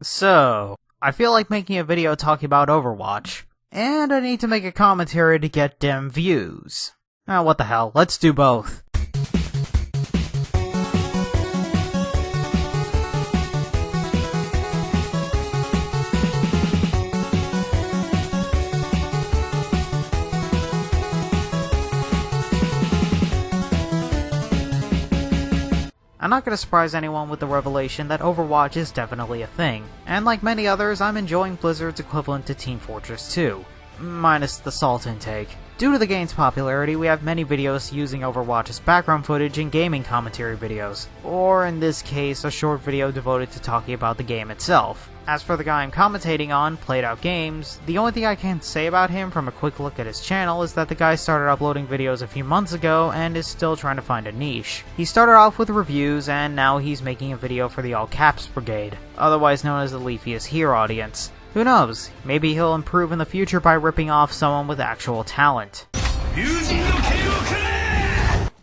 So, I feel like making a video talking about Overwatch, and I need to make a commentary to get dem views. Oh, what the hell, let's do both. I'm not going to surprise anyone with the revelation that Overwatch is definitely a thing, and like many others, I'm enjoying Blizzard's equivalent to Team Fortress 2, minus the salt intake. Due to the game's popularity, we have many videos using Overwatch as background footage in gaming commentary videos, or in this case, a short video devoted to talking about the game itself. As for the guy I'm commentating on, PlayedOutGames, the only thing I can say about him from a quick look at his channel is that the guy started uploading videos a few months ago and is still trying to find a niche. He started off with reviews and now he's making a video for the All Caps Brigade, otherwise known as the Leafy is Here audience. Who knows, maybe he'll improve in the future by ripping off someone with actual talent.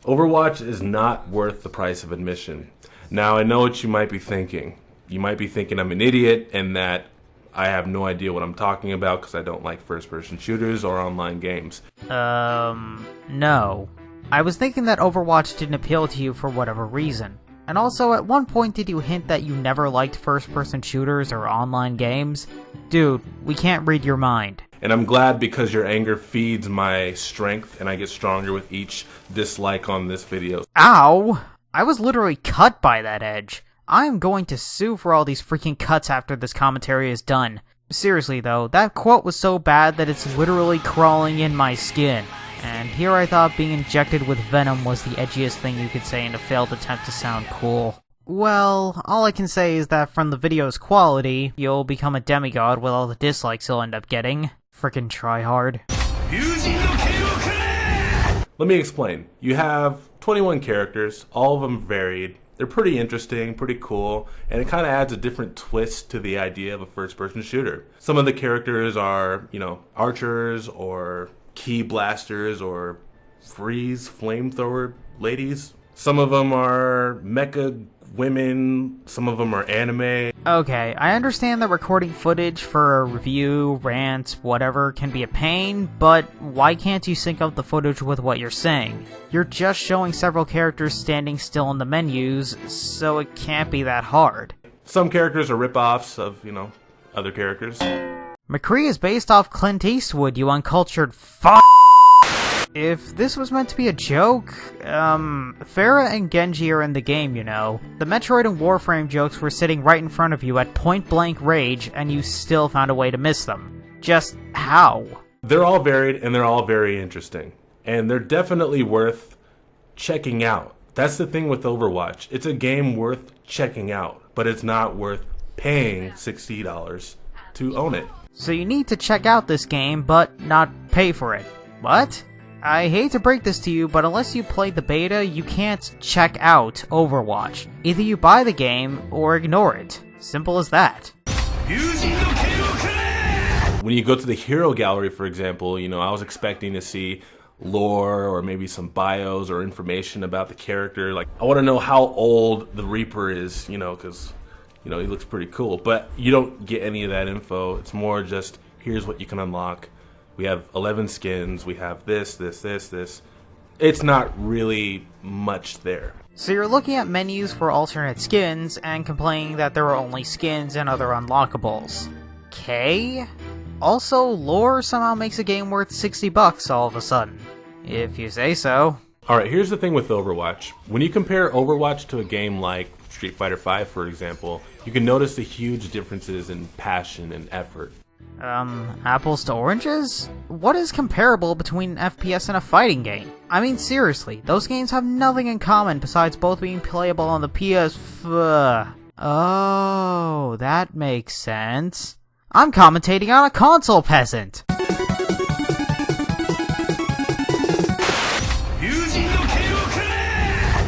Overwatch is not worth the price of admission. Now I know what you might be thinking. You might be thinking I'm an idiot and that I have no idea what I'm talking about because I don't like first-person shooters or online games. No. I was thinking that Overwatch didn't appeal to you for whatever reason. And also, at one point did you hint that you never liked first-person shooters or online games? Dude, we can't read your mind. And I'm glad because your anger feeds my strength and I get stronger with each dislike on this video. Ow! I was literally cut by that edge. I'm going to sue for all these freaking cuts after this commentary is done. Seriously though, that quote was so bad that it's literally crawling in my skin. And here I thought being injected with venom was the edgiest thing you could say in a failed attempt to sound cool. Well, all I can say is that from the video's quality, you'll become a demigod with all the dislikes you'll end up getting. Frickin' tryhard. Let me explain. You have 21 characters, all of them varied. They're pretty interesting, pretty cool, and it kind of adds a different twist to the idea of a first-person shooter. Some of the characters are, archers or key blasters or freeze flamethrower ladies. Some of them are mecha women, some of them are anime. Okay, I understand that recording footage for a review, rant, whatever can be a pain, but why can't you sync up the footage with what you're saying? You're just showing several characters standing still in the menus, so it can't be that hard. Some characters are rip-offs of, other characters. McCree is based off Clint Eastwood, you uncultured f***. If this was meant to be a joke, Pharah and Genji are in the game, The Metroid and Warframe jokes were sitting right in front of you at point-blank rage, and you still found a way to miss them. Just how? They're all varied, and they're all very interesting. And they're definitely worth checking out. That's the thing with Overwatch. It's a game worth checking out, but it's not worth paying $60 to own it. So you need to check out this game, but not pay for it. What? I hate to break this to you, but unless you played the beta, you can't check out Overwatch. Either you buy the game, or ignore it. Simple as that. When you go to the hero gallery, for example, I was expecting to see lore or maybe some bios or information about the character. Like, I want to know how old the Reaper is, because, he looks pretty cool. But you don't get any of that info. It's more just, here's what you can unlock. We have 11 skins, we have this. It's not really much there. So you're looking at menus for alternate skins and complaining that there are only skins and other unlockables. Okay? Also, lore somehow makes a game worth $60 all of a sudden. If you say so. Alright, here's the thing with Overwatch. When you compare Overwatch to a game like Street Fighter V, for example, you can notice the huge differences in passion and effort. Apples to oranges? What is comparable between an FPS and a fighting game? I mean, seriously, those games have nothing in common besides both being playable on the Oh, that makes sense. I'm commentating on a console peasant!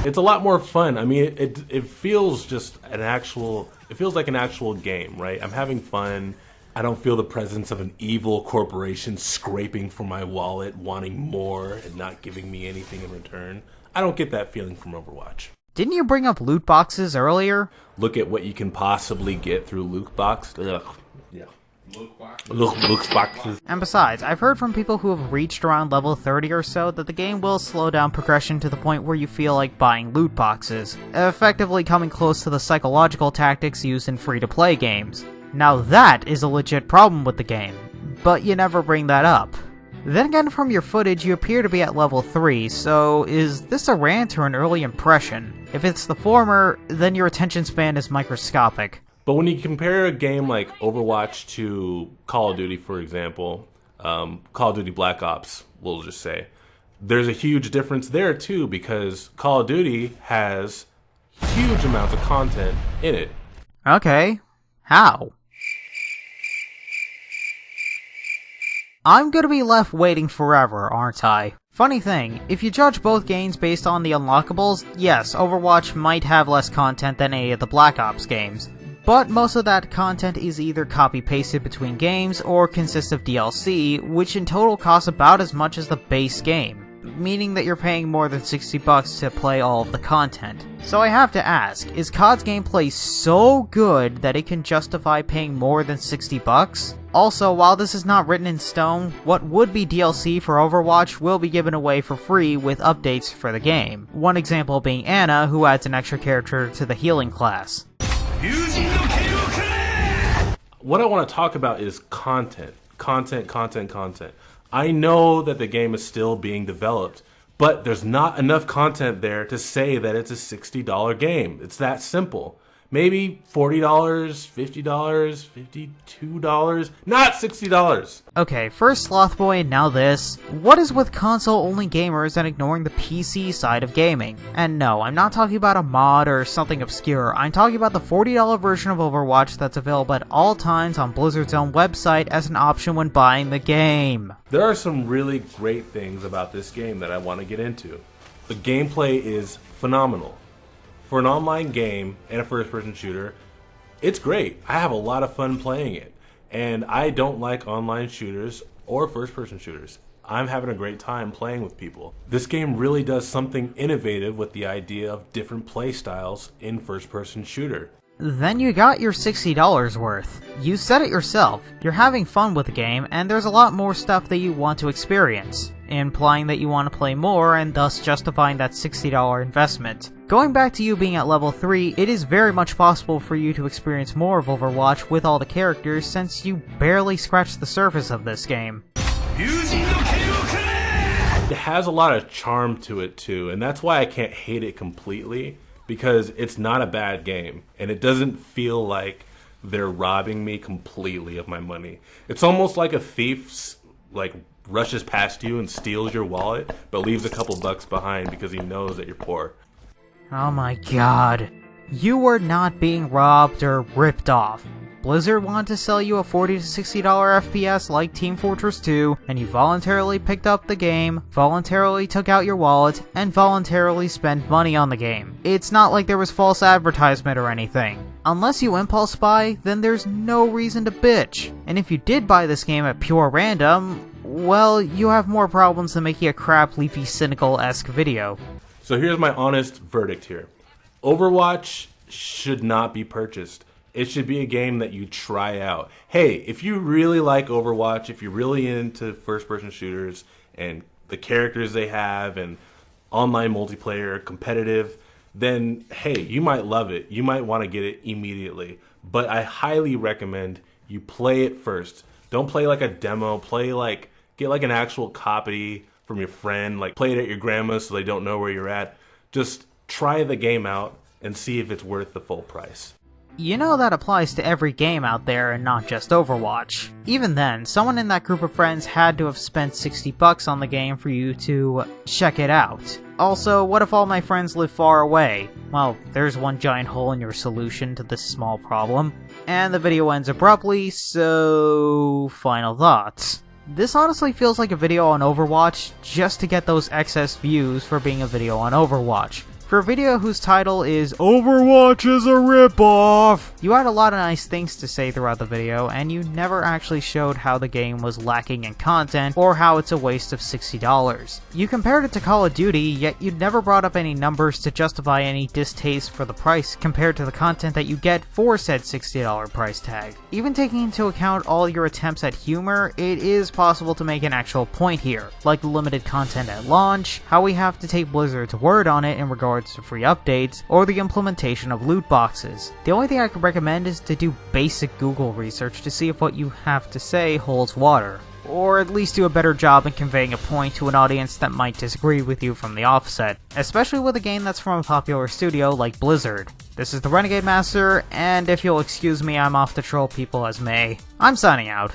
It's a lot more fun. I mean, it feels just it feels like an actual game, right? I'm having fun. I don't feel the presence of an evil corporation scraping for my wallet, wanting more and not giving me anything in return. I don't get that feeling from Overwatch. Didn't you bring up loot boxes earlier? Look at what you can possibly get through loot boxes. Ugh. Yeah. Loot boxes. And besides, I've heard from people who have reached around level 30 or so that the game will slow down progression to the point where you feel like buying loot boxes, effectively coming close to the psychological tactics used in free-to-play games. Now that is a legit problem with the game, but you never bring that up. Then again, from your footage, you appear to be at level 3, so is this a rant or an early impression? If it's the former, then your attention span is microscopic. But when you compare a game like Overwatch to Call of Duty, for example, Call of Duty Black Ops, we'll just say, there's a huge difference there too, because Call of Duty has huge amounts of content in it. Okay, how? I'm gonna be left waiting forever, aren't I? Funny thing, if you judge both games based on the unlockables, yes, Overwatch might have less content than any of the Black Ops games. But most of that content is either copy-pasted between games or consists of DLC, which in total costs about as much as the base game, meaning that you're paying more than $60 to play all of the content. So I have to ask, is COD's gameplay so good that it can justify paying more than $60? Also, while this is not written in stone, what would be DLC for Overwatch will be given away for free with updates for the game. One example being Anna, who adds an extra character to the healing class. What I want to talk about is content. Content. I know that the game is still being developed, but there's not enough content there to say that it's a $60 game. It's that simple. Maybe $40, $50, $52, not $60. Okay, first Slothboy, now this. What is with console-only gamers and ignoring the PC side of gaming? And no, I'm not talking about a mod or something obscure. I'm talking about the $40 version of Overwatch that's available at all times on Blizzard's own website as an option when buying the game. There are some really great things about this game that I want to get into. The gameplay is phenomenal. For an online game and a first-person shooter, it's great. I have a lot of fun playing it. And I don't like online shooters or first-person shooters. I'm having a great time playing with people. This game really does something innovative with the idea of different play styles in first-person shooter. Then you got your $60 worth. You said it yourself, you're having fun with the game, and there's a lot more stuff that you want to experience, implying that you want to play more and thus justifying that $60 investment. Going back to you being at level 3, it is very much possible for you to experience more of Overwatch with all the characters since you barely scratched the surface of this game. It has a lot of charm to it too, and that's why I can't hate it completely, because it's not a bad game, and it doesn't feel like they're robbing me completely of my money. It's almost like a thief rushes past you and steals your wallet, but leaves a couple bucks behind because he knows that you're poor. Oh my god. You were not being robbed or ripped off. Blizzard wanted to sell you a $40 to $60 FPS like Team Fortress 2, and you voluntarily picked up the game, voluntarily took out your wallet, and voluntarily spent money on the game. It's not like there was false advertisement or anything. Unless you impulse buy, then there's no reason to bitch. And if you did buy this game at pure random, well, you have more problems than making a crap, leafy, cynical-esque video. So here's my honest verdict here. Overwatch should not be purchased. It should be a game that you try out. Hey, if you really like Overwatch, if you're really into first-person shooters and the characters they have and online multiplayer, competitive, then hey, you might love it. You might want to get it immediately. But I highly recommend you play it first. Don't play like a demo. Get like an actual copy from your friend. Like play it at your grandma's so they don't know where you're at. Just try the game out and see if it's worth the full price. You know that applies to every game out there and not just Overwatch. Even then, someone in that group of friends had to have spent $60 on the game for you to check it out. Also, what if all my friends live far away? Well, there's one giant hole in your solution to this small problem. And the video ends abruptly, so final thoughts. This honestly feels like a video on Overwatch just to get those excess views for being a video on Overwatch. For a video whose title is Overwatch is a ripoff, you had a lot of nice things to say throughout the video, and you never actually showed how the game was lacking in content or how it's a waste of $60. You compared it to Call of Duty, yet you never brought up any numbers to justify any distaste for the price compared to the content that you get for said $60 price tag. Even taking into account all your attempts at humor, it is possible to make an actual point here, like the limited content at launch, how we have to take Blizzard's word on it in regards to free updates, or the implementation of loot boxes. The only thing I could recommend is to do basic Google research to see if what you have to say holds water, or at least do a better job in conveying a point to an audience that might disagree with you from the offset, especially with a game that's from a popular studio like Blizzard. This is the Renegade Master, and if you'll excuse me, I'm off to troll people as May. I'm signing out.